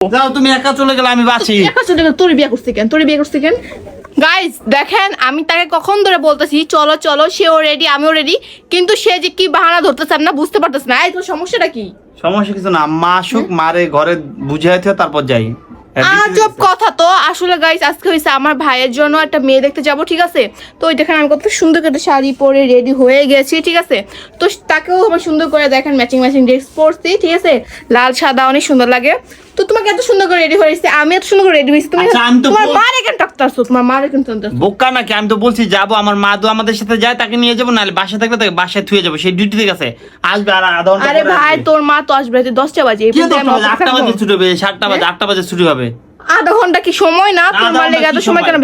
যাও তুমি একা চলে গেলে আমি বাঁচি। একা চলে গেলে তোর বিয়ে করছিস কেন? তোর বিয়ে করছিস কেন? গাইস দেখেন আমি তাকে কখন ধরে বলতেছি চলো চলো, সেও রেডি আমিও রেডি, কিন্তু সে যে কি বাহানা ধরতেছে না বুঝতে পারতেছ না। এই তোর সমস্যাটা কি? সমস্যা কিছু না, মা আসুক, মারে ঘরে বুঝাইতে তারপর যাই। আজব কথা তো। আসলে গাইস আজকে হয়েছে আমার ভাইয়ের জন্য একটা মেয়ে দেখতে যাব, ঠিক আছে? তো ওই দেখেন আমি কত সুন্দর করে শাড়ি পরে রেডি হয়ে গেছি, ঠিক আছে? তো তাকেও আমার সুন্দর করে দেখেন ম্যাচিং ম্যাচিং ড্রেস পরছি, ঠিক আছে? লাল সাদা অনেক সুন্দর লাগে। তো তোমাকে এত সুন্দর করে রেডি হয়েছে, আমি এত সুন্দর করে রেডি হয়েছি, তুমি তোমার মারে কেন টাকতাছো? তোমার মারে কেন টাকতাছো? বোকা নাকি? আমি তো বলছি যাবো, আমার মা তো আমাদের সাথে যায়, তাকে নিয়ে যাবো, নাহলে বাসায় থাকলে তাকে বাসায় থুয়ে যাবো, সেই ডিউটি থেকে আছে আসবে আর আধা ঘন্টা। আরে ভাই তোর মা তো আসবে 10টা বাজে, 8টা বাজে ছুটি হবে, 7টা বাজে 8টা বাজে ছুটি হবে। আধা ঘন্টা কি সময় না? তোমার লেগে এত সময় কেন?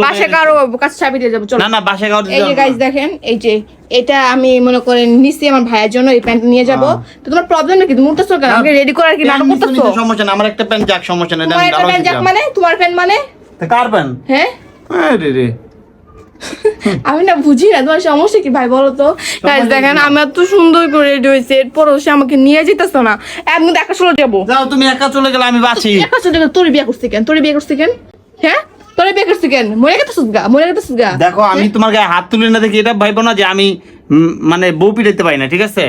বাসায় কারো কাছে চাবি দিয়ে যাবো, চলো। না না বাসায় কারো। এই যে গাইস দেখেন, এই যে এটা আমি মনে করেন নিছি আমার ভাইয়ের জন্য, এই প্যান্ট নিয়ে যাবো। তো তোমার প্রবলেম নাকি? তুমি উঠতেছো কেন? আমাকে রেডি করার কি নাটক করতেছো? সমস্যা না, আমার একটা প্যান্ট যাক, সমস্যা নেই। তোমার একটা প্যান্ট যাক মানে? তোমার প্যান্ট মানে কার প্যান্ট? হ্যাঁ আরে রে আমি না বুঝি না তোমার সমস্যা কি ভাই, বলো তো। গাইস দেখেন আমি এত সুন্দর করে রেডি হয়েছি, এরপরও সে আমাকে নিয়ে যেতেছো না। একদম একা চলে যাবো। যাও তুমি একা চলে গেলে আমি বাঁচি। একা চলে গেলে তোর বিয়ে করছিস কেন? তোর বিয়ে করছিস কেন? হ্যাঁ তোর বিয়ে করছিস কেন? মরে গেছিস গা, মরে গেছিস গা। দেখো আমি তোমার গায়ে হাত তুলি না দেখি এটা ভাইবো না যে আমি মানে বউ পিটাইতে পারি না, ঠিক আছে?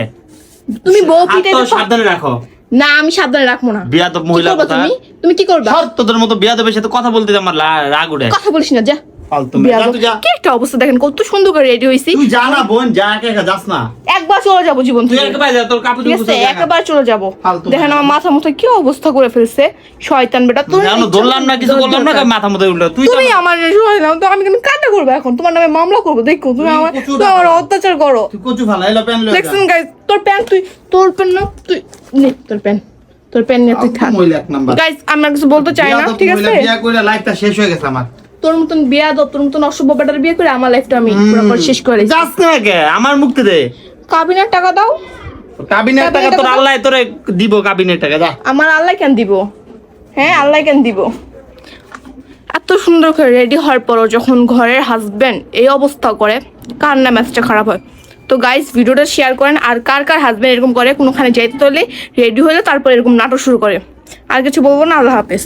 তুমি বউ পিটাইতে সাবধানে রাখো। না আমি সাবধানে রাখবো না। বিয়াদব মহিলা কথা। তুমি কি করবা? তোদের মতো বিয়াদবের সাথে কথা বলতে আমার রাগ উঠে। কথা বলিস না, যা। ফালতু মেয়ে, যা তুই যা। কি একটা অবস্থা দেখেন, কত সুন্দর করে রেডি হইছি। তুই যা না বোন, যা, একা একা যাস না। একবার চলে যাবো জীবন তুই থেকে। একবার যা, তোর কাপড় ঠিক আছে একবার চলে যাবো। ফালতু দেখেন আমার মাথা মুথা কি অবস্থা করে ফেলছে শয়তান বেটা। তুই জানো ধরলাম না, কিছু বললাম না, মাথা মধ্যে উঠলো। তুমি আমার শোনাও তো, আমি কিন্তু কাটা করবো এখন, তোমার নামে মামলা করবো। দেখো তুমি আমার অত্যাচার করো। তুই কচু ফালাইলো প্যান লয়ে। দেখছেন গাইস তোর প্যান্ট, তোর প্যান্ট না, তুই নে তোর প্যান্ট, তোর প্যান্ট নিয়ে তুই থাক। মহিলা এক নাম্বার। গাইস আমি আর কিছু বলতে চাই না, ঠিক আছে? বিয়া কইরা লাইফটা শেষ হয়ে গেছে আমার। তোর মতন বিয়া দাও, তোর মতন অসভ্য বেটার বিয়ে করে আমার লাইফটা আমি পুরো শেষ করে দিয়েছি। যাস না কে? আমার মুক্তি দে। কাবিনের টাকা দাও। কাবিনের টাকা তোর আল্লাহ তোরে দিব, কাবিনের টাকা যা। আমার আল্লাহ কেন দিব? হ্যাঁ আল্লাহ কেন দিব? এত সুন্দর করে রেডি হওয়ার পরও যখন ঘরের হাজবেন্ড এই অবস্থা করে, কার না ম্যাচটা খারাপ হয়? তো গাইস ভিডিওটা শেয়ার করেন, আর কার কার হাজবেন্ড এরকম করে, কোনোখানে যাইতে হলে রেডি হলে তারপর এরকম নাটক শুরু করে। আর কিছু বলবো না, আল্লাহ হাফেজ।